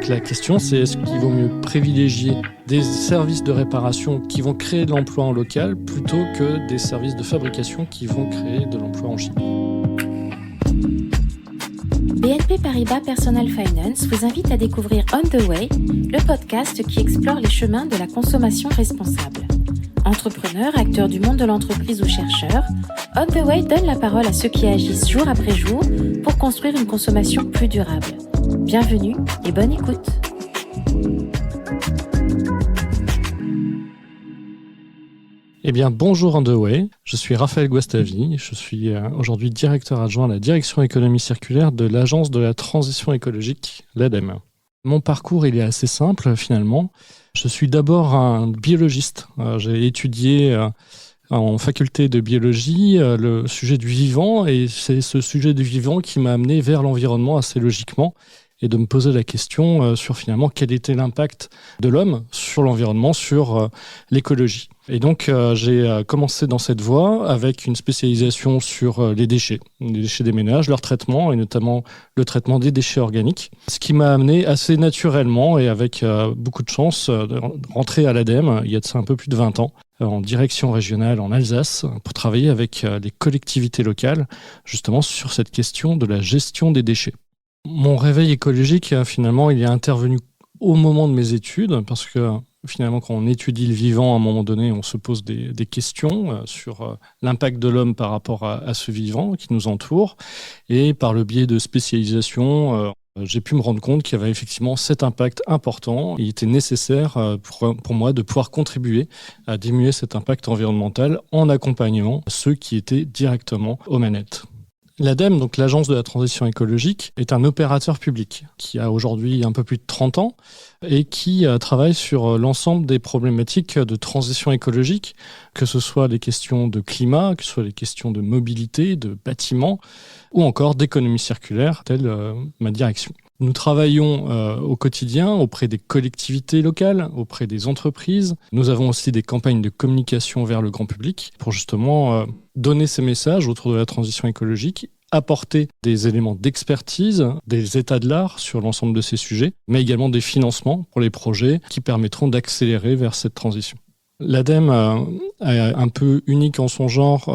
Donc la question, c'est est-ce qu'il vaut mieux privilégier des services de réparation qui vont créer de l'emploi en local plutôt que des services de fabrication qui vont créer de l'emploi en Chine. BNP Paribas Personal Finance vous invite à découvrir On the Way, le podcast qui explore les chemins de la consommation responsable. Entrepreneurs, acteurs du monde de l'entreprise ou chercheurs, On the Way donne la parole à ceux qui agissent jour après jour pour construire une consommation plus durable. Bienvenue et bonne écoute. Eh bien, bonjour On the Way, je suis Raphaël Guastavi, je suis aujourd'hui directeur adjoint à la direction économie circulaire de l'Agence de la transition écologique, l'ADEME. Mon parcours, il est assez simple finalement. Je suis d'abord un biologiste. J'ai étudié en faculté de biologie le sujet du vivant et c'est ce sujet du vivant qui m'a amené vers l'environnement assez logiquement et de me poser la question sur finalement quel était l'impact de l'homme sur l'environnement, sur l'écologie. Et donc j'ai commencé dans cette voie avec une spécialisation sur les déchets des ménages, leur traitement et notamment le traitement des déchets organiques. Ce qui m'a amené assez naturellement et avec beaucoup de chance de rentrer à l'ADEME il y a de ça un peu plus de 20 ans en direction régionale en Alsace pour travailler avec les collectivités locales justement sur cette question de la gestion des déchets. Mon réveil écologique, finalement, il est intervenu au moment de mes études, parce que finalement, quand on étudie le vivant, à un moment donné, on se pose des questions sur l'impact de l'homme par rapport à ce vivant qui nous entoure. Et par le biais de spécialisation, j'ai pu me rendre compte qu'il y avait effectivement cet impact important. Il était nécessaire pour moi de pouvoir contribuer à diminuer cet impact environnemental en accompagnant ceux qui étaient directement aux manettes. L'ADEME, donc l'Agence de la transition écologique, est un opérateur public qui a aujourd'hui un peu plus de 30 ans et qui travaille sur l'ensemble des problématiques de transition écologique, que ce soit les questions de climat, que ce soit les questions de mobilité, de bâtiments ou encore d'économie circulaire, telle ma direction. Nous travaillons au quotidien auprès des collectivités locales, auprès des entreprises. Nous avons aussi des campagnes de communication vers le grand public pour justement donner ces messages autour de la transition écologique, apporter des éléments d'expertise, des états de l'art sur l'ensemble de ces sujets, mais également des financements pour les projets qui permettront d'accélérer vers cette transition. L'ADEME est un peu unique en son genre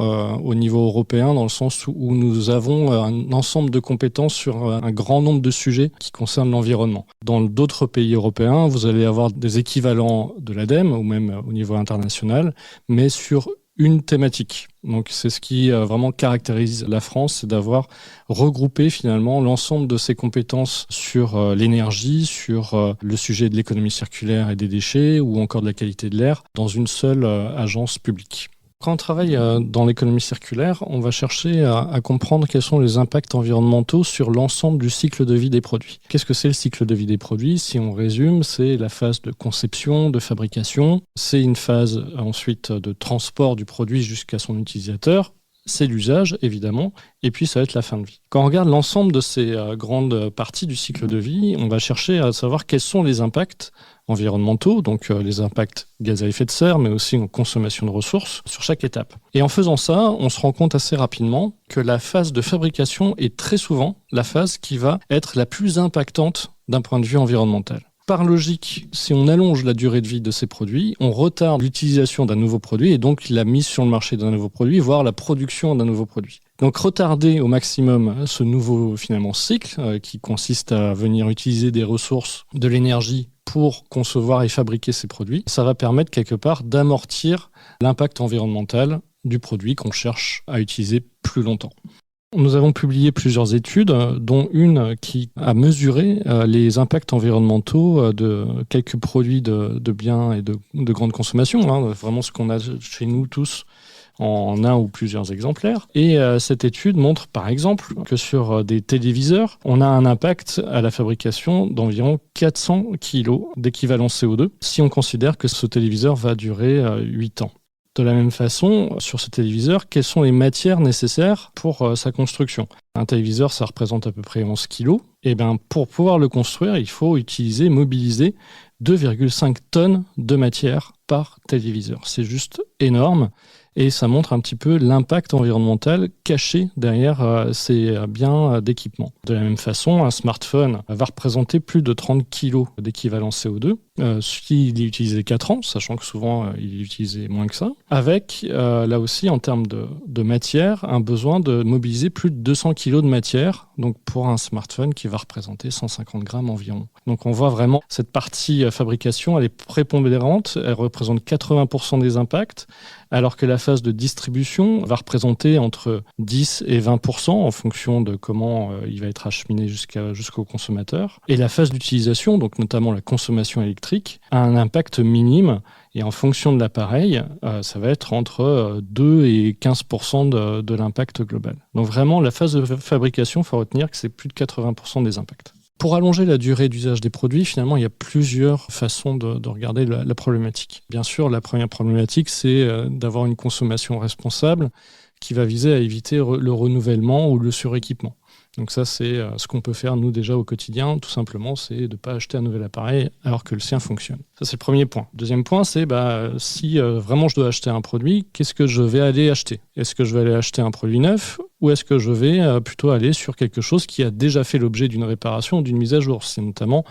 au niveau européen, dans le sens où nous avons un ensemble de compétences sur un grand nombre de sujets qui concernent l'environnement. Dans d'autres pays européens, vous allez avoir des équivalents de l'ADEME, ou même au niveau international, mais sur une thématique. Donc c'est ce qui vraiment caractérise la France, c'est d'avoir regroupé finalement l'ensemble de ses compétences sur l'énergie, sur le sujet de l'économie circulaire et des déchets ou encore de la qualité de l'air dans une seule agence publique. Quand on travaille dans l'économie circulaire, on va chercher à comprendre quels sont les impacts environnementaux sur l'ensemble du cycle de vie des produits. Qu'est-ce que c'est le cycle de vie des produits ? Si on résume, c'est la phase de conception, de fabrication, c'est une phase ensuite de transport du produit jusqu'à son utilisateur, c'est l'usage évidemment, et puis ça va être la fin de vie. Quand on regarde l'ensemble de ces grandes parties du cycle de vie, on va chercher à savoir quels sont les impacts environnementaux, donc les impacts gaz à effet de serre, mais aussi en consommation de ressources sur chaque étape. Et en faisant ça, on se rend compte assez rapidement que la phase de fabrication est très souvent la phase qui va être la plus impactante d'un point de vue environnemental. Par logique, si on allonge la durée de vie de ces produits, on retarde l'utilisation d'un nouveau produit et donc la mise sur le marché d'un nouveau produit, voire la production d'un nouveau produit. Donc retarder au maximum ce nouveau finalement cycle qui consiste à venir utiliser des ressources, de l'énergie pour concevoir et fabriquer ces produits, ça va permettre quelque part d'amortir l'impact environnemental du produit qu'on cherche à utiliser plus longtemps. Nous avons publié plusieurs études, dont une qui a mesuré les impacts environnementaux de quelques produits de biens et de grande consommation, vraiment ce qu'on a chez nous tous en un ou plusieurs exemplaires. Et cette étude montre par exemple que sur des téléviseurs, on a un impact à la fabrication d'environ 400 kg d'équivalent CO2 si on considère que ce téléviseur va durer 8 ans. De la même façon, sur ce téléviseur, quelles sont les matières nécessaires pour sa construction ? Un téléviseur, ça représente à peu près 11 kg. Et bien, pour pouvoir le construire, il faut mobiliser 2,5 tonnes de matière par téléviseur. C'est juste énorme et ça montre un petit peu l'impact environnemental caché derrière ces biens d'équipement. De la même façon, un smartphone va représenter plus de 30 kg d'équivalent CO2 s'il est utilisé 4 ans, sachant que souvent il est utilisé moins que ça, avec là aussi en termes de matière, un besoin de mobiliser plus de 200 kg de matière, donc pour un smartphone qui va représenter 150 grammes environ. Donc on voit vraiment cette partie fabrication, elle est prépondérante, elle représente 80% des impacts, alors que la phase de distribution va représenter entre 10 et 20% en fonction de comment il va être acheminé jusqu'au consommateur. Et la phase d'utilisation, donc notamment la consommation électrique, a un impact minime. Et en fonction de l'appareil, ça va être entre 2 et 15% de l'impact global. Donc vraiment, la phase de fabrication, il faut retenir que c'est plus de 80% des impacts. Pour allonger la durée d'usage des produits, finalement, il y a plusieurs façons de regarder la problématique. Bien sûr, la première problématique, c'est d'avoir une consommation responsable qui va viser à éviter le renouvellement ou le suréquipement. Donc ça, c'est ce qu'on peut faire, nous, déjà au quotidien, tout simplement, c'est de ne pas acheter un nouvel appareil alors que le sien fonctionne. Ça, c'est le premier point. Deuxième point, c'est si vraiment je dois acheter un produit, qu'est-ce que je vais aller acheter ? Est-ce que je vais aller acheter un produit neuf ou est-ce que je vais plutôt aller sur quelque chose qui a déjà fait l'objet d'une réparation ou d'une mise à jour ? C'est notamment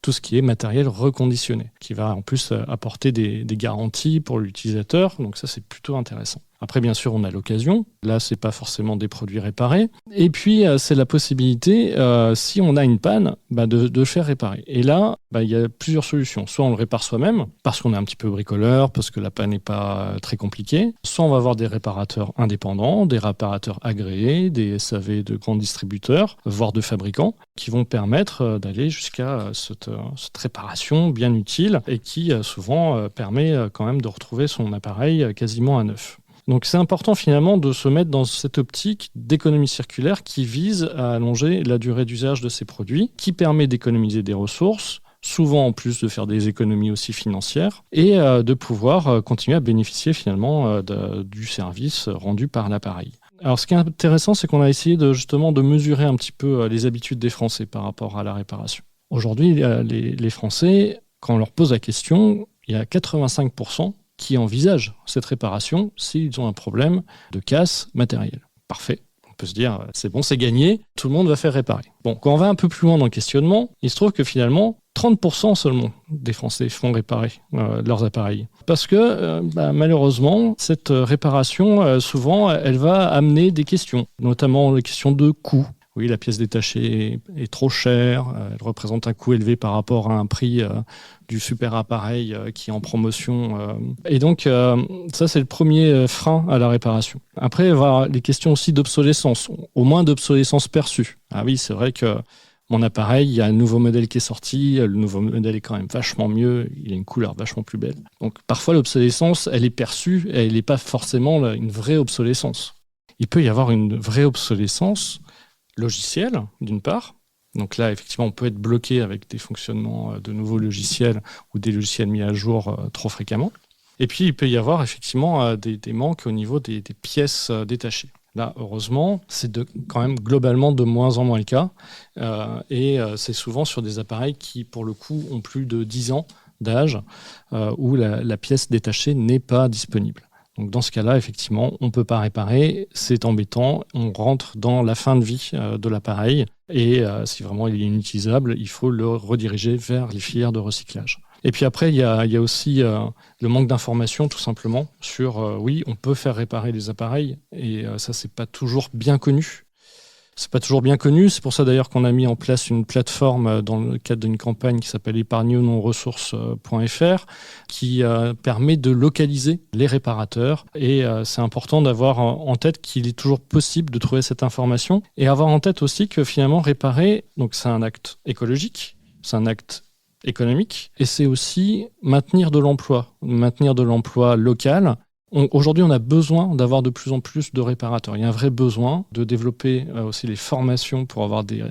tout ce qui est matériel reconditionné, qui va en plus apporter des garanties pour l'utilisateur. Donc ça, c'est plutôt intéressant. Après, bien sûr, on a l'occasion. Là, c'est pas forcément des produits réparés. Et puis, c'est la possibilité, si on a une panne, de faire réparer. Et là, il y a plusieurs solutions. Soit on le répare soi-même, parce qu'on est un petit peu bricoleur, parce que la panne n'est pas très compliquée. Soit on va avoir des réparateurs indépendants, des réparateurs agréés, des SAV de grands distributeurs, voire de fabricants, qui vont permettre d'aller jusqu'à cette réparation bien utile et qui souvent permet quand même de retrouver son appareil quasiment à neuf. Donc c'est important finalement de se mettre dans cette optique d'économie circulaire qui vise à allonger la durée d'usage de ces produits, qui permet d'économiser des ressources, souvent en plus de faire des économies aussi financières, et de pouvoir continuer à bénéficier finalement du service rendu par l'appareil. Alors ce qui est intéressant, c'est qu'on a essayé justement de mesurer un petit peu les habitudes des Français par rapport à la réparation. Aujourd'hui, les Français, quand on leur pose la question, il y a 85% qui envisagent cette réparation s'ils ont un problème de casse matérielle. Parfait. On peut se dire, c'est bon, c'est gagné, tout le monde va faire réparer. Bon, quand on va un peu plus loin dans le questionnement, il se trouve que finalement, 30% seulement des Français font réparer leurs appareils. Parce que malheureusement, cette réparation, souvent, elle va amener des questions, notamment les questions de coût. Oui, la pièce détachée est trop chère, elle représente un coût élevé par rapport à un prix du super appareil qui est en promotion. Et donc, ça, c'est le premier frein à la réparation. Après, il va y avoir les questions aussi d'obsolescence, au moins d'obsolescence perçue. Ah oui, c'est vrai que mon appareil, il y a un nouveau modèle qui est sorti, le nouveau modèle est quand même vachement mieux, il a une couleur vachement plus belle. Donc, parfois, l'obsolescence, elle est perçue, elle n'est pas forcément une vraie obsolescence. Il peut y avoir une vraie obsolescence logiciel, d'une part. Donc là, effectivement, on peut être bloqué avec des fonctionnements de nouveaux logiciels ou des logiciels mis à jour trop fréquemment. Et puis, il peut y avoir effectivement des manques au niveau des pièces détachées. Là, heureusement, c'est quand même globalement de moins en moins le cas. Et c'est souvent sur des appareils qui, pour le coup, ont plus de 10 ans d'âge où la pièce détachée n'est pas disponible. Donc dans ce cas-là, effectivement, on ne peut pas réparer, c'est embêtant, on rentre dans la fin de vie de l'appareil et si vraiment il est inutilisable, il faut le rediriger vers les filières de recyclage. Et puis après, il y a aussi le manque d'information tout simplement sur, oui, on peut faire réparer les appareils et ça, c'est pas toujours bien connu. C'est pas toujours bien connu, c'est pour ça d'ailleurs qu'on a mis en place une plateforme dans le cadre d'une campagne qui s'appelle épargnenonressources.fr qui permet de localiser les réparateurs et c'est important d'avoir en tête qu'il est toujours possible de trouver cette information et avoir en tête aussi que finalement réparer, donc c'est un acte écologique, c'est un acte économique et c'est aussi maintenir de l'emploi local. Aujourd'hui, on a besoin d'avoir de plus en plus de réparateurs. Il y a un vrai besoin de développer aussi les formations pour avoir des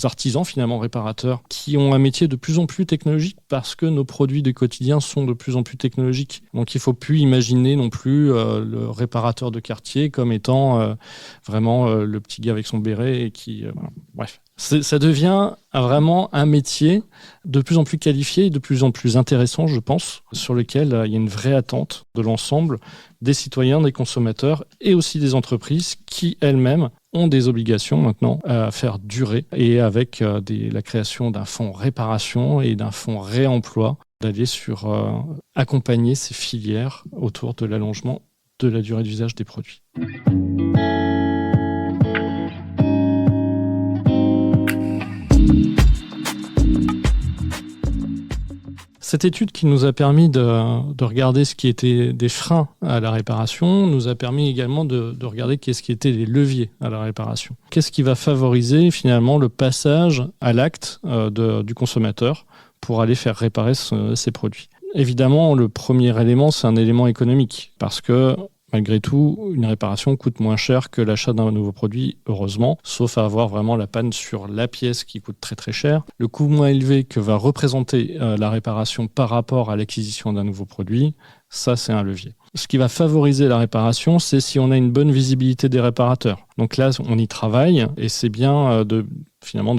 artisans finalement réparateurs qui ont un métier de plus en plus technologique parce que nos produits du quotidien sont de plus en plus technologiques. Donc, il ne faut plus imaginer non plus le réparateur de quartier comme étant vraiment le petit gars avec son béret et qui... bref, Ça devient vraiment un métier de plus en plus qualifié et de plus en plus intéressant, je pense, sur lequel il y a une vraie attente de l'ensemble des citoyens, des consommateurs et aussi des entreprises qui elles-mêmes ont des obligations maintenant à faire durer, et avec la création d'un fonds réparation et d'un fonds réemploi, d'aller sur accompagner ces filières autour de l'allongement de la durée d'usage des produits. Cette étude qui nous a permis de regarder ce qui était des freins à la réparation nous a permis également de regarder qu'est-ce qui était les leviers à la réparation. Qu'est-ce qui va favoriser finalement le passage à l'acte du consommateur pour aller faire réparer ses produits. Évidemment, le premier élément, c'est un élément économique, parce que malgré tout, une réparation coûte moins cher que l'achat d'un nouveau produit, heureusement, sauf à avoir vraiment la panne sur la pièce qui coûte très très cher. Le coût moins élevé que va représenter la réparation par rapport à l'acquisition d'un nouveau produit, ça c'est un levier. Ce qui va favoriser la réparation, c'est si on a une bonne visibilité des réparateurs. Donc là, on y travaille, et c'est bien de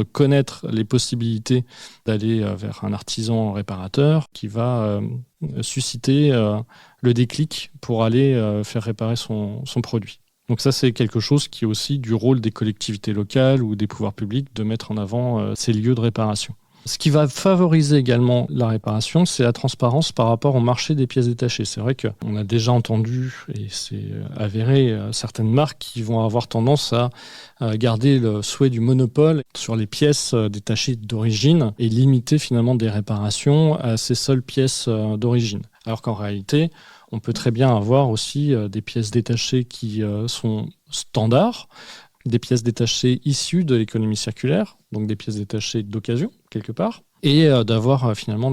connaître les possibilités d'aller vers un artisan réparateur qui va susciter le déclic pour aller faire réparer son produit. Donc ça, c'est quelque chose qui est aussi du rôle des collectivités locales ou des pouvoirs publics de mettre en avant ces lieux de réparation. Ce qui va favoriser également la réparation, c'est la transparence par rapport au marché des pièces détachées. C'est vrai qu'on a déjà entendu, et c'est avéré, certaines marques qui vont avoir tendance à garder le souhait du monopole sur les pièces détachées d'origine et limiter finalement des réparations à ces seules pièces d'origine. Alors qu'en réalité, on peut très bien avoir aussi des pièces détachées qui sont standards, des pièces détachées issues de l'économie circulaire, donc des pièces détachées d'occasion, quelque part, et d'avoir finalement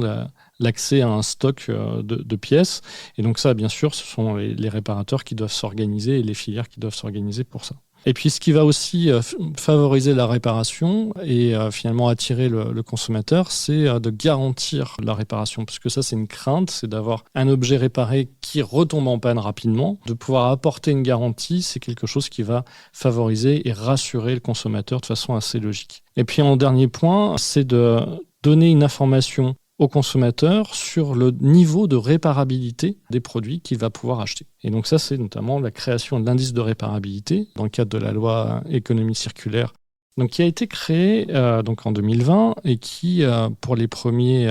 l'accès à un stock de pièces. Et donc ça, bien sûr, ce sont les réparateurs qui doivent s'organiser et les filières qui doivent s'organiser pour ça. Et puis ce qui va aussi favoriser la réparation et finalement attirer le consommateur, c'est de garantir la réparation. Parce que ça, c'est une crainte, c'est d'avoir un objet réparé qui retombe en panne rapidement. De pouvoir apporter une garantie, c'est quelque chose qui va favoriser et rassurer le consommateur de façon assez logique. Et puis en dernier point, c'est de donner une information au consommateur sur le niveau de réparabilité des produits qu'il va pouvoir acheter. Et donc ça, c'est notamment la création de l'indice de réparabilité dans le cadre de la loi économie circulaire, donc qui a été créé donc en 2020 et qui, pour les premiers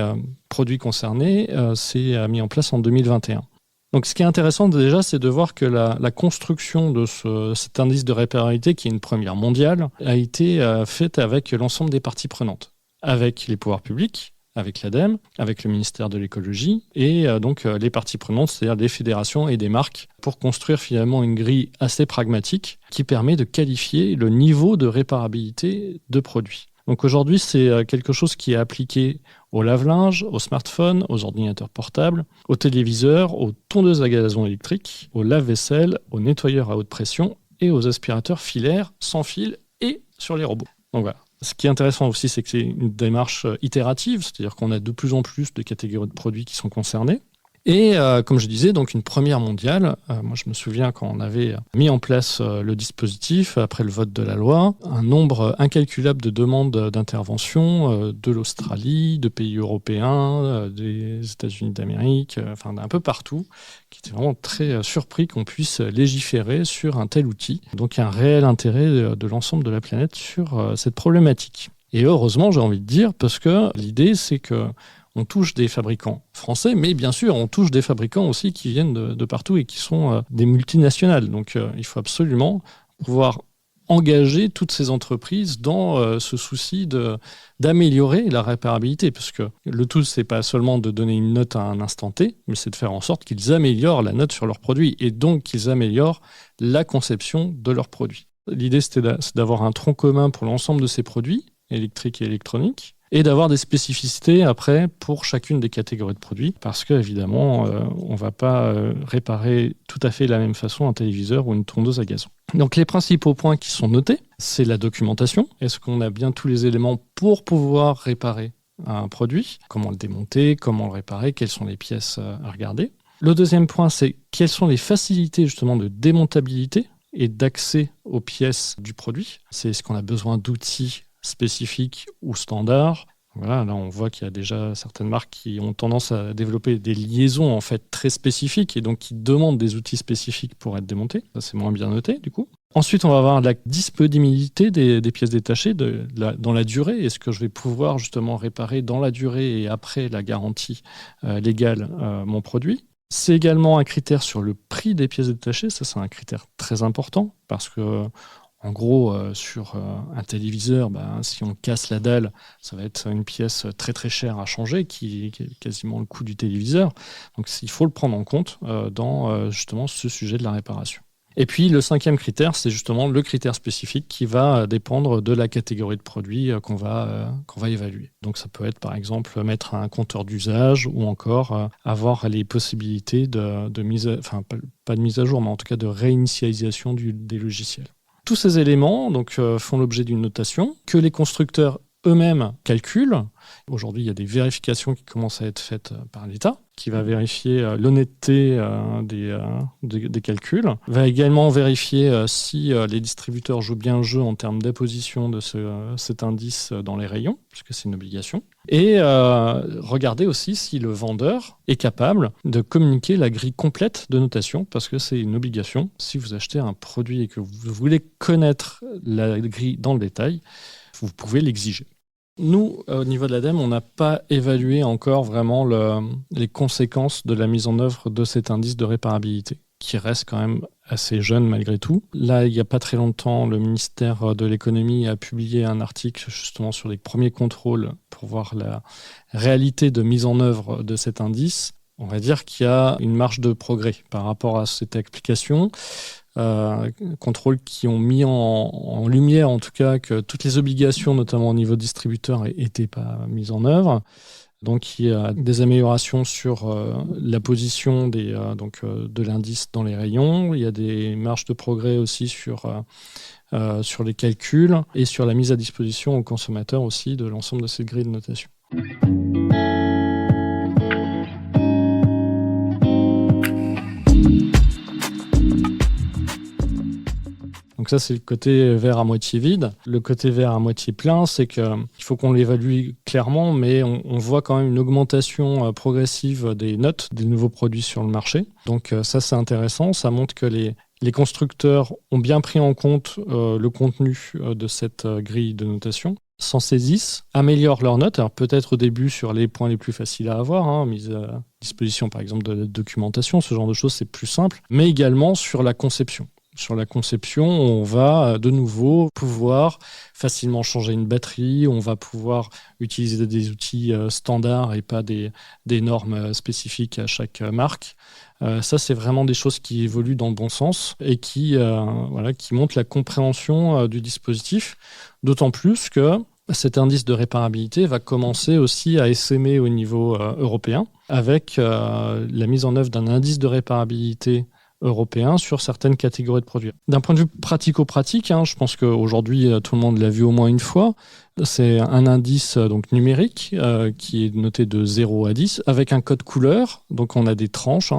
produits concernés, s'est mis en place en 2021. Donc ce qui est intéressant déjà, c'est de voir que la construction de cet indice de réparabilité, qui est une première mondiale, a été faite avec l'ensemble des parties prenantes, avec les pouvoirs publics, avec l'ADEME, avec le ministère de l'écologie et donc les parties prenantes, c'est-à-dire des fédérations et des marques, pour construire finalement une grille assez pragmatique qui permet de qualifier le niveau de réparabilité de produits. Donc aujourd'hui, c'est quelque chose qui est appliqué au lave-linge, aux smartphones, aux ordinateurs portables, aux téléviseurs, aux tondeuses à gazon électriques, aux lave-vaisselle, aux nettoyeurs à haute pression et aux aspirateurs filaires sans fil et sur les robots. Donc voilà. Ce qui est intéressant aussi, c'est que c'est une démarche itérative, c'est-à-dire qu'on a de plus en plus de catégories de produits qui sont concernés. Et comme je disais, donc une première mondiale. Moi, je me souviens quand on avait mis en place le dispositif, après le vote de la loi, un nombre incalculable de demandes d'intervention de l'Australie, de pays européens, des États-Unis d'Amérique, enfin d'un peu partout, qui étaient vraiment très surpris qu'on puisse légiférer sur un tel outil. Donc il y a un réel intérêt de l'ensemble de la planète sur cette problématique. Et heureusement, j'ai envie de dire, parce que l'idée, c'est que on touche des fabricants français, mais bien sûr, on touche des fabricants aussi qui viennent de partout et qui sont des multinationales. Donc, il faut absolument pouvoir engager toutes ces entreprises dans ce souci d'améliorer la réparabilité. Parce que le tout, c'est pas seulement de donner une note à un instant T, mais c'est de faire en sorte qu'ils améliorent la note sur leurs produits et donc qu'ils améliorent la conception de leurs produits. L'idée, c'est d'avoir un tronc commun pour l'ensemble de ces produits, électriques et électroniques, et d'avoir des spécificités après pour chacune des catégories de produits, parce qu'évidemment, on ne va pas réparer tout à fait de la même façon un téléviseur ou une tondeuse à gazon. Donc les principaux points qui sont notés, c'est la documentation. Est-ce qu'on a bien tous les éléments pour pouvoir réparer un produit? Comment le démonter? Comment le réparer? Quelles sont les pièces à regarder? Le deuxième point, c'est quelles sont les facilités justement de démontabilité et d'accès aux pièces du produit? C'est ce qu'on a besoin d'outils spécifique ou standard. Voilà, là on voit qu'il y a déjà certaines marques qui ont tendance à développer des liaisons en fait très spécifiques et donc qui demandent des outils spécifiques pour être démontés. Ça c'est moins bien noté du coup. Ensuite, on va avoir la disponibilité des pièces détachées dans la durée. Est-ce que je vais pouvoir justement réparer dans la durée et après la garantie légale mon produit? C'est également un critère sur le prix des pièces détachées. Ça, c'est un critère très important parce que, en gros, sur un téléviseur, si on casse la dalle, ça va être une pièce très très chère à changer, qui est quasiment le coût du téléviseur. Donc, il faut le prendre en compte dans justement ce sujet de la réparation. Et puis, le 5e critère, c'est justement le critère spécifique qui va dépendre de la catégorie de produits qu'on va évaluer. Donc, ça peut être, par exemple, mettre un compteur d'usage ou encore avoir les possibilités de mise, pas de mise à jour, mais en tout cas de réinitialisation des logiciels. Tous ces éléments font l'objet d'une notation que les constructeurs eux-mêmes calculent. Aujourd'hui, il y a des vérifications qui commencent à être faites par l'État, qui va vérifier l'honnêteté des calculs, va également vérifier si les distributeurs jouent bien le jeu en termes d'apposition de cet indice dans les rayons, puisque c'est une obligation, et regarder aussi si le vendeur est capable de communiquer la grille complète de notation, parce que c'est une obligation. Si vous achetez un produit et que vous voulez connaître la grille dans le détail, vous pouvez l'exiger. Nous, au niveau de l'ADEME, on n'a pas évalué encore vraiment les conséquences de la mise en œuvre de cet indice de réparabilité, qui reste quand même assez jeune malgré tout. Là, il n'y a pas très longtemps, le ministère de l'économie a publié un article justement sur les premiers contrôles pour voir la réalité de mise en œuvre de cet indice. On va dire qu'il y a une marge de progrès par rapport à cette application. Contrôles qui ont mis en lumière en tout cas que toutes les obligations, notamment au niveau distributeur, n'étaient pas mises en œuvre. Donc il y a des améliorations sur la position de l'indice dans les rayons. Il y a des marges de progrès aussi sur les calculs et sur la mise à disposition aux consommateurs aussi de l'ensemble de cette grille de notation. Donc ça, c'est le côté verre à moitié vide. Le côté verre à moitié plein, c'est qu'il faut qu'on l'évalue clairement, mais on voit quand même une augmentation progressive des notes des nouveaux produits sur le marché. Donc ça, c'est intéressant. Ça montre que les constructeurs ont bien pris en compte le contenu de cette grille de notation, s'en saisissent, améliorent leurs notes. Alors peut-être au début sur les points les plus faciles à avoir, mise à disposition par exemple de la documentation, ce genre de choses, c'est plus simple, mais également sur la conception. Sur la conception, on va de nouveau pouvoir facilement changer une batterie, on va pouvoir utiliser des outils standards et pas des normes spécifiques à chaque marque. Ça, c'est vraiment des choses qui évoluent dans le bon sens et qui montrent la compréhension du dispositif, d'autant plus que cet indice de réparabilité va commencer aussi à essaimer au niveau européen avec la mise en œuvre d'un indice de réparabilité européen sur certaines catégories de produits. D'un point de vue pratico-pratique, je pense qu'aujourd'hui, tout le monde l'a vu au moins une fois. C'est un indice numérique qui est noté de 0 à 10 avec un code couleur. Donc, on a des tranches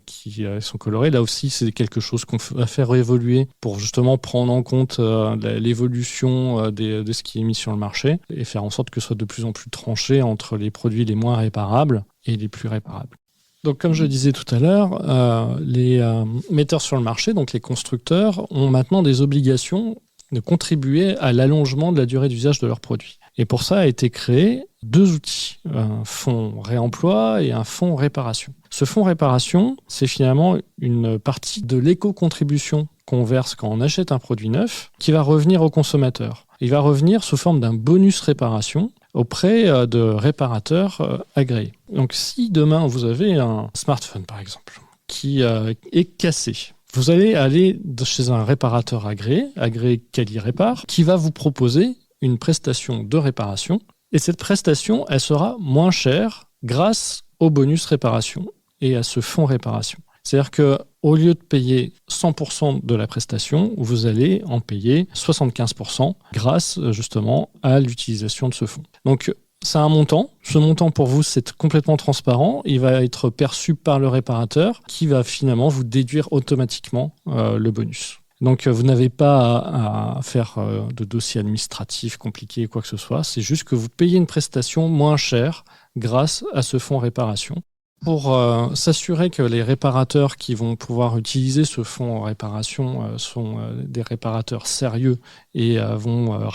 qui sont colorées. Là aussi, c'est quelque chose qu'on va faire évoluer pour justement prendre en compte l'évolution de ce qui est mis sur le marché et faire en sorte que ce soit de plus en plus tranché entre les produits les moins réparables et les plus réparables. Donc, comme je le disais tout à l'heure, les metteurs sur le marché, donc les constructeurs, ont maintenant des obligations de contribuer à l'allongement de la durée d'usage de leurs produits. Et pour ça a été créé 2 outils, un fonds réemploi et un fonds réparation. Ce fonds réparation, c'est finalement une partie de l'éco-contribution qu'on verse quand on achète un produit neuf qui va revenir au consommateur. Il va revenir sous forme d'un bonus réparation auprès de réparateurs agréés. Donc si demain vous avez un smartphone par exemple qui est cassé, vous allez aller chez un réparateur agréé Quali-Répar, qui va vous proposer une prestation de réparation et cette prestation, elle sera moins chère grâce au bonus réparation et à ce fonds réparation. C'est-à-dire qu'au lieu de payer 100% de la prestation, vous allez en payer 75% grâce justement à l'utilisation de ce fonds. Donc, c'est un montant. Ce montant, pour vous, c'est complètement transparent. Il va être perçu par le réparateur qui va finalement vous déduire automatiquement le bonus. Donc, vous n'avez pas à faire de dossier administratif compliqué, quoi que ce soit. C'est juste que vous payez une prestation moins chère grâce à ce fonds réparation. Pour s'assurer que les réparateurs qui vont pouvoir utiliser ce fonds réparation sont des réparateurs sérieux et vont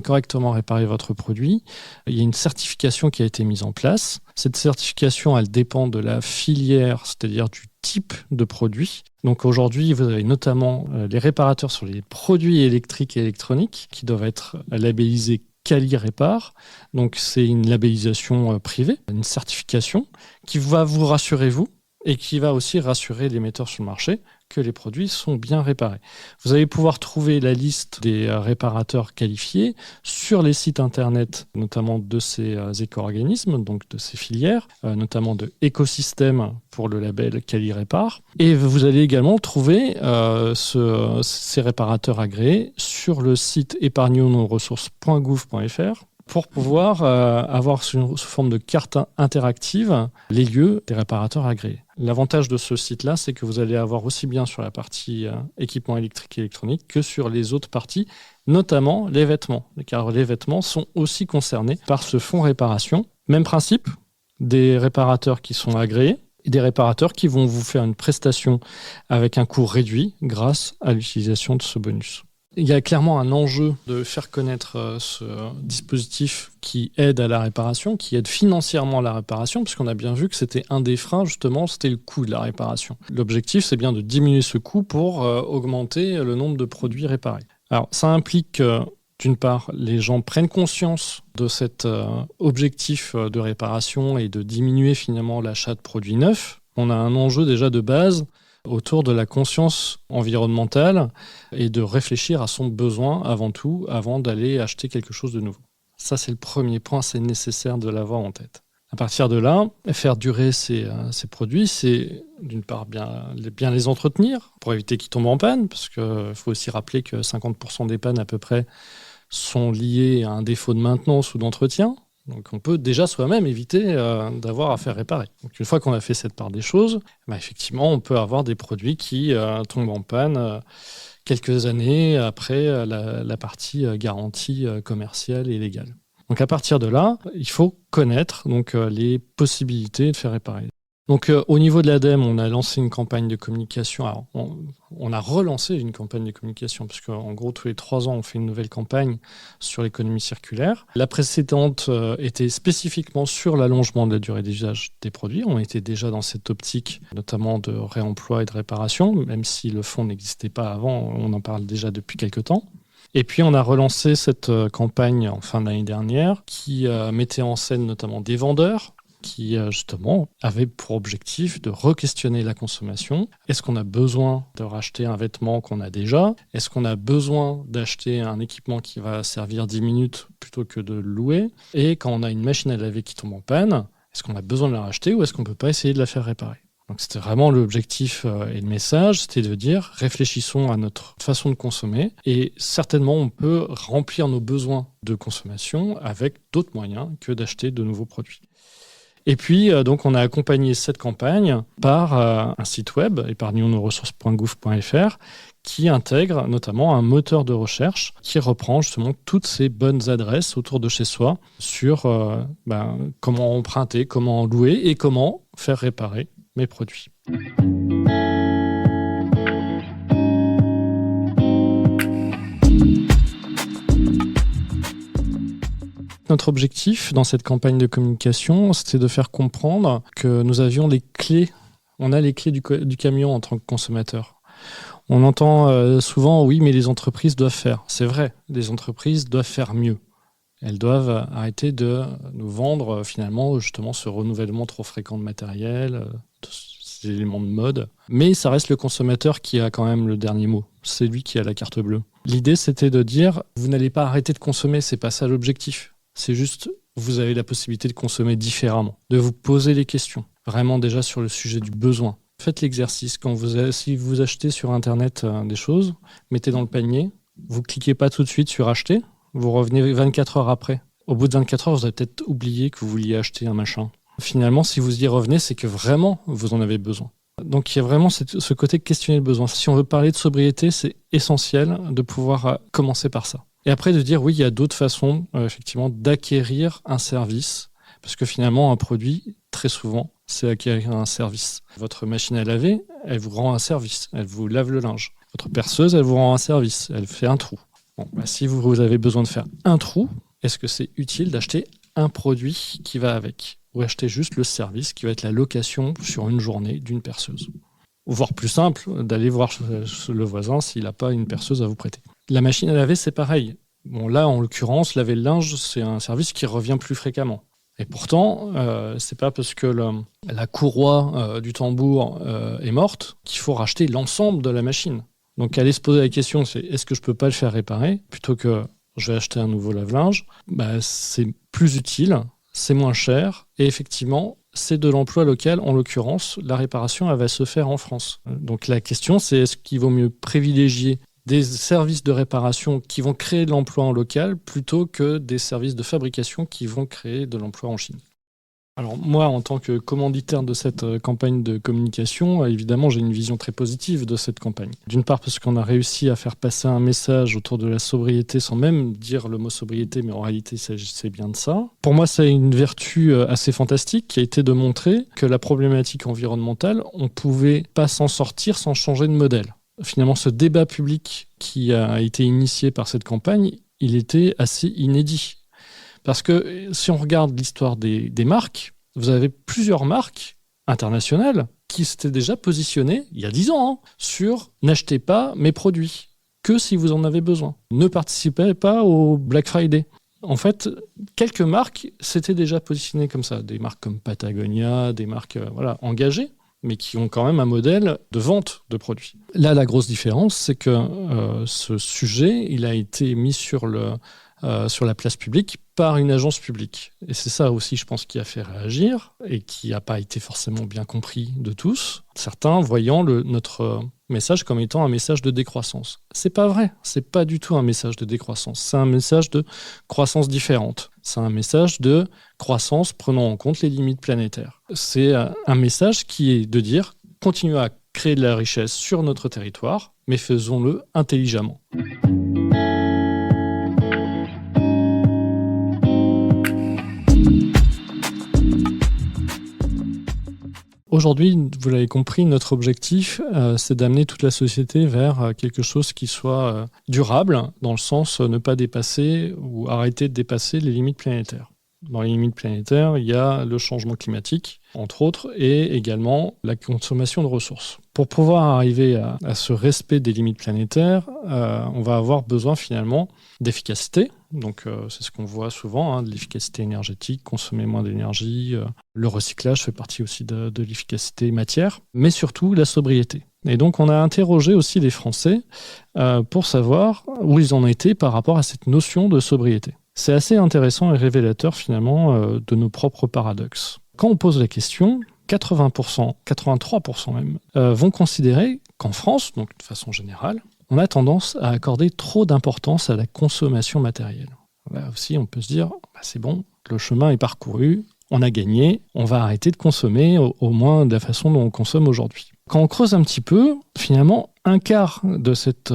correctement réparer votre produit, il y a une certification qui a été mise en place. Cette certification, elle dépend de la filière, c'est-à-dire du type de produit. Donc aujourd'hui, vous avez notamment les réparateurs sur les produits électriques et électroniques qui doivent être labellisés Quali-Répar. Donc c'est une labellisation privée, une certification qui va vous rassurer vous et qui va aussi rassurer les metteurs sur le marché que les produits sont bien réparés. Vous allez pouvoir trouver la liste des réparateurs qualifiés sur les sites internet, notamment de ces éco-organismes, donc de ces filières, notamment de Écosystème pour le label Quali-Répar. Et vous allez également trouver ces réparateurs agréés sur le site épargnonsnosressources.gouv.fr pour pouvoir avoir sous forme de carte interactive les lieux des réparateurs agréés. L'avantage de ce site-là, c'est que vous allez avoir aussi bien sur la partie équipement électrique et électronique que sur les autres parties, notamment les vêtements, car les vêtements sont aussi concernés par ce fonds réparation. Même principe, des réparateurs qui sont agréés et des réparateurs qui vont vous faire une prestation avec un coût réduit grâce à l'utilisation de ce bonus. Il y a clairement un enjeu de faire connaître ce dispositif qui aide à la réparation, qui aide financièrement à la réparation, puisqu'on a bien vu que c'était un des freins, justement, c'était le coût de la réparation. L'objectif, c'est bien de diminuer ce coût pour augmenter le nombre de produits réparés. Alors, ça implique que, d'une part, les gens prennent conscience de cet objectif de réparation et de diminuer finalement l'achat de produits neufs. On a un enjeu déjà de base autour de la conscience environnementale et de réfléchir à son besoin avant tout, avant d'aller acheter quelque chose de nouveau. Ça, c'est le premier point, c'est nécessaire de l'avoir en tête. À partir de là, faire durer ces produits, c'est d'une part bien les entretenir pour éviter qu'ils tombent en panne, parce qu'il faut aussi rappeler que 50% des pannes à peu près sont liées à un défaut de maintenance ou d'entretien. Donc on peut déjà soi-même éviter d'avoir à faire réparer. Donc une fois qu'on a fait cette part des choses, effectivement on peut avoir des produits qui tombent en panne quelques années après la partie garantie commerciale et légale. Donc à partir de là, il faut connaître les possibilités de faire réparer. Donc au niveau de l'ADEME, on a lancé une campagne de communication. Alors, on a relancé une campagne de communication, parce qu'en gros, tous les 3 ans, on fait une nouvelle campagne sur l'économie circulaire. La précédente était spécifiquement sur l'allongement de la durée d'usage des produits. On était déjà dans cette optique, notamment de réemploi et de réparation, même si le fonds n'existait pas avant, on en parle déjà depuis quelques temps. Et puis, on a relancé cette campagne en fin d'année dernière, qui mettait en scène notamment des vendeurs, qui justement avait pour objectif de re-questionner la consommation. Est-ce qu'on a besoin de racheter un vêtement qu'on a déjà ? Est-ce qu'on a besoin d'acheter un équipement qui va servir 10 minutes plutôt que de le louer ? Et quand on a une machine à laver qui tombe en panne, est-ce qu'on a besoin de la racheter ou est-ce qu'on ne peut pas essayer de la faire réparer ? Donc c'était vraiment l'objectif et le message, c'était de dire réfléchissons à notre façon de consommer et certainement on peut remplir nos besoins de consommation avec d'autres moyens que d'acheter de nouveaux produits. Et puis, donc, on a accompagné cette campagne par un site web, épargnonsnosressources.gouv.fr, qui intègre notamment un moteur de recherche qui reprend justement toutes ces bonnes adresses autour de chez soi sur comment emprunter, comment louer et comment faire réparer mes produits. Notre objectif dans cette campagne de communication, c'était de faire comprendre que nous avions les clés. On a les clés du camion en tant que consommateur. On entend souvent, oui, mais les entreprises doivent faire. C'est vrai, les entreprises doivent faire mieux. Elles doivent arrêter de nous vendre finalement justement ce renouvellement trop fréquent de matériel, ces éléments de mode. Mais ça reste le consommateur qui a quand même le dernier mot. C'est lui qui a la carte bleue. L'idée, c'était de dire, vous n'allez pas arrêter de consommer, c'est pas ça l'objectif. C'est juste, vous avez la possibilité de consommer différemment, de vous poser les questions, vraiment déjà sur le sujet du besoin. Faites l'exercice, si vous achetez sur Internet des choses, mettez dans le panier, vous cliquez pas tout de suite sur acheter, vous revenez 24 heures après. Au bout de 24 heures, vous avez peut-être oublié que vous vouliez acheter un machin. Finalement, si vous y revenez, c'est que vraiment, vous en avez besoin. Donc il y a vraiment ce côté questionner le besoin. Si on veut parler de sobriété, c'est essentiel de pouvoir commencer par ça. Et après de dire oui, il y a d'autres façons effectivement d'acquérir un service, parce que finalement un produit, très souvent, c'est acquérir un service. Votre machine à laver, elle vous rend un service, elle vous lave le linge. Votre perceuse, elle vous rend un service, elle fait un trou. Bon, si vous avez besoin de faire un trou, est-ce que c'est utile d'acheter un produit qui va avec ? Ou acheter juste le service qui va être la location sur une journée d'une perceuse. Ou voire plus simple, d'aller voir le voisin s'il n'a pas une perceuse à vous prêter. La machine à laver, c'est pareil. Bon, là, en l'occurrence, laver le linge, c'est un service qui revient plus fréquemment. Et pourtant, c'est pas parce que la courroie du tambour est morte qu'il faut racheter l'ensemble de la machine. Donc, aller se poser la question, c'est est-ce que je peux pas le faire réparer plutôt que je vais acheter un nouveau lave-linge, c'est plus utile. C'est moins cher et effectivement, c'est de l'emploi local. En l'occurrence, la réparation, elle va se faire en France. Donc la question, c'est est-ce qu'il vaut mieux privilégier des services de réparation qui vont créer de l'emploi en local plutôt que des services de fabrication qui vont créer de l'emploi en Chine ? Alors moi, en tant que commanditaire de cette campagne de communication, évidemment, j'ai une vision très positive de cette campagne. D'une part parce qu'on a réussi à faire passer un message autour de la sobriété sans même dire le mot sobriété, mais en réalité, il s'agissait bien de ça. Pour moi, c'est une vertu assez fantastique qui a été de montrer que la problématique environnementale, on ne pouvait pas s'en sortir sans changer de modèle. Finalement, ce débat public qui a été initié par cette campagne, il était assez inédit. Parce que si on regarde l'histoire des marques, vous avez plusieurs marques internationales qui s'étaient déjà positionnées, il y a 10 ans, sur « n'achetez pas mes produits, que si vous en avez besoin. Ne participez pas au Black Friday ». En fait, quelques marques s'étaient déjà positionnées comme ça. Des marques comme Patagonia, des marques engagées, mais qui ont quand même un modèle de vente de produits. Là, la grosse différence, c'est que ce sujet, il a été mis sur la place publique par une agence publique. Et c'est ça aussi, je pense, qui a fait réagir et qui n'a pas été forcément bien compris de tous. Certains voyant notre message comme étant un message de décroissance. C'est pas vrai, c'est pas du tout un message de décroissance. C'est un message de croissance différente. C'est un message de croissance prenant en compte les limites planétaires. C'est un message qui est de dire continuons à créer de la richesse sur notre territoire, mais faisons-le intelligemment. Aujourd'hui, vous l'avez compris, notre objectif, c'est d'amener toute la société vers quelque chose qui soit durable, dans le sens ne pas dépasser ou arrêter de dépasser les limites planétaires. Dans les limites planétaires, il y a le changement climatique, entre autres, et également la consommation de ressources. Pour pouvoir arriver à ce respect des limites planétaires, on va avoir besoin finalement d'efficacité. Donc c'est ce qu'on voit souvent, de l'efficacité énergétique, consommer moins d'énergie. Le recyclage fait partie aussi de l'efficacité matière, mais surtout la sobriété. Et donc on a interrogé aussi les Français pour savoir où ils en étaient par rapport à cette notion de sobriété. C'est assez intéressant et révélateur finalement de nos propres paradoxes. Quand on pose la question, 80%, 83% même, vont considérer qu'en France, donc de façon générale, on a tendance à accorder trop d'importance à la consommation matérielle. Là aussi, on peut se dire, c'est bon, le chemin est parcouru, on a gagné, on va arrêter de consommer au moins de la façon dont on consomme aujourd'hui. Quand on creuse un petit peu, finalement, un quart de cette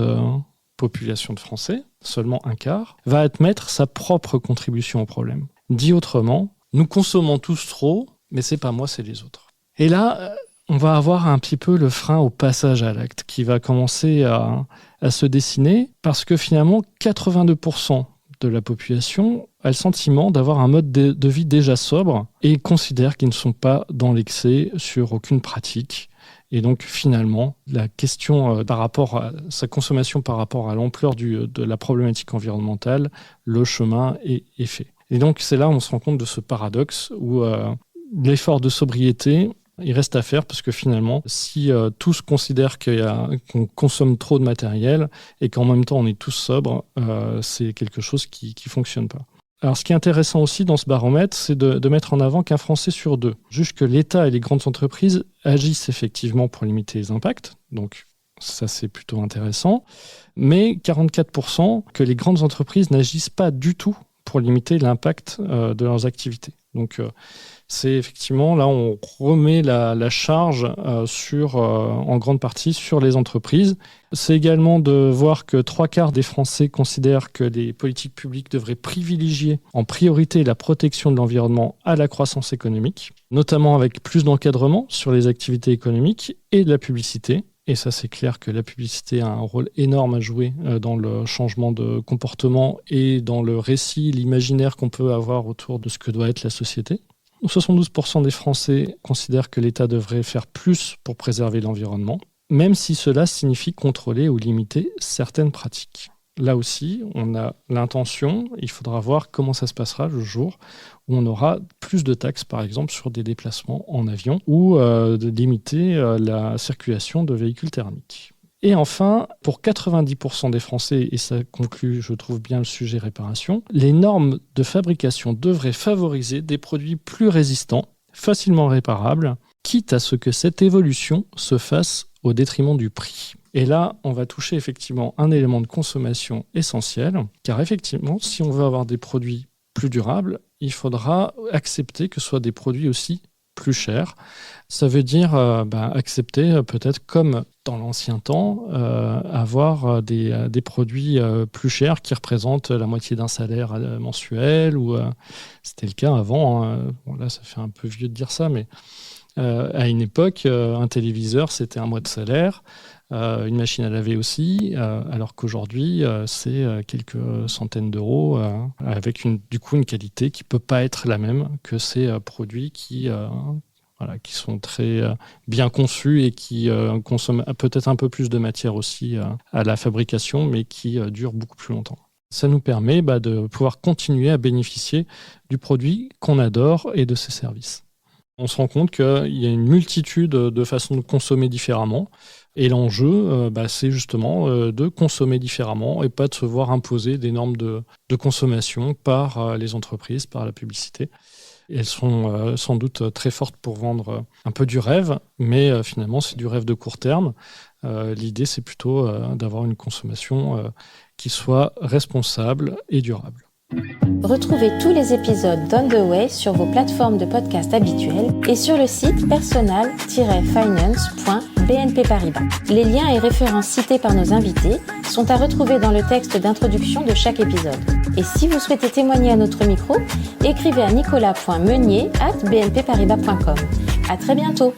population de Français, seulement un quart, va admettre sa propre contribution au problème. Dit autrement, nous consommons tous trop, mais c'est pas moi, c'est les autres. Et là, on va avoir un petit peu le frein au passage à l'acte qui va commencer à se dessiner parce que finalement, 82% de la population a le sentiment d'avoir un mode de vie déjà sobre et considère qu'ils ne sont pas dans l'excès sur aucune pratique. Et donc finalement, la question par rapport à sa consommation par rapport à l'ampleur de la problématique environnementale, le chemin est fait. Et donc c'est là où on se rend compte de ce paradoxe où l'effort de sobriété, il reste à faire parce que finalement, si tous considèrent qu'on consomme trop de matériel et qu'en même temps on est tous sobres, c'est quelque chose qui ne fonctionne pas. Alors, ce qui est intéressant aussi dans ce baromètre, c'est de mettre en avant qu'un Français sur deux juge que l'État et les grandes entreprises agissent effectivement pour limiter les impacts. Donc, ça, c'est plutôt intéressant. Mais 44% que les grandes entreprises n'agissent pas du tout pour limiter l'impact de leurs activités. Donc, c'est effectivement, là, on remet la charge en grande partie sur les entreprises. C'est également de voir que 3/4 des Français considèrent que les politiques publiques devraient privilégier en priorité la protection de l'environnement à la croissance économique, notamment avec plus d'encadrement sur les activités économiques et de la publicité. Et ça, c'est clair que la publicité a un rôle énorme à jouer dans le changement de comportement et dans le récit, l'imaginaire qu'on peut avoir autour de ce que doit être la société. 72% des Français considèrent que l'État devrait faire plus pour préserver l'environnement, même si cela signifie contrôler ou limiter certaines pratiques. Là aussi, on a l'intention, il faudra voir comment ça se passera le jour où on aura plus de taxes, par exemple, sur des déplacements en avion ou de limiter la circulation de véhicules thermiques. Et enfin, pour 90% des Français, et ça conclut, je trouve bien le sujet réparation, les normes de fabrication devraient favoriser des produits plus résistants, facilement réparables, quitte à ce que cette évolution se fasse au détriment du prix. Et là, on va toucher effectivement un élément de consommation essentiel, car effectivement, si on veut avoir des produits plus durables, il faudra accepter que ce soit des produits aussi plus chers. Ça veut dire accepter peut-être comme dans l'ancien temps, avoir des produits plus chers qui représentent la moitié d'un salaire mensuel, ou c'était le cas avant. Bon, là, ça fait un peu vieux de dire ça, mais à une époque, un téléviseur, c'était un mois de salaire. Une machine à laver aussi, alors qu'aujourd'hui, c'est quelques centaines d'euros, avec du coup une qualité qui ne peut pas être la même que ces produits qui sont très bien conçus et qui consomment peut-être un peu plus de matière aussi à la fabrication, mais qui durent beaucoup plus longtemps. Ça nous permet de pouvoir continuer à bénéficier du produit qu'on adore et de ses services. On se rend compte qu'il y a une multitude de façons de consommer différemment. Et l'enjeu, c'est justement de consommer différemment et pas de se voir imposer des normes de consommation par les entreprises, par la publicité. Elles sont sans doute très fortes pour vendre un peu du rêve, mais finalement, c'est du rêve de court terme. L'idée, c'est plutôt d'avoir une consommation qui soit responsable et durable. Retrouvez tous les épisodes d'On the Way sur vos plateformes de podcast habituelles et sur le site personal-finance.bnp Paribas. Les liens et références cités par nos invités sont à retrouver dans le texte d'introduction de chaque épisode. Et si vous souhaitez témoigner à notre micro, écrivez à nicolas.meunier@bnpparibas.com. À très bientôt.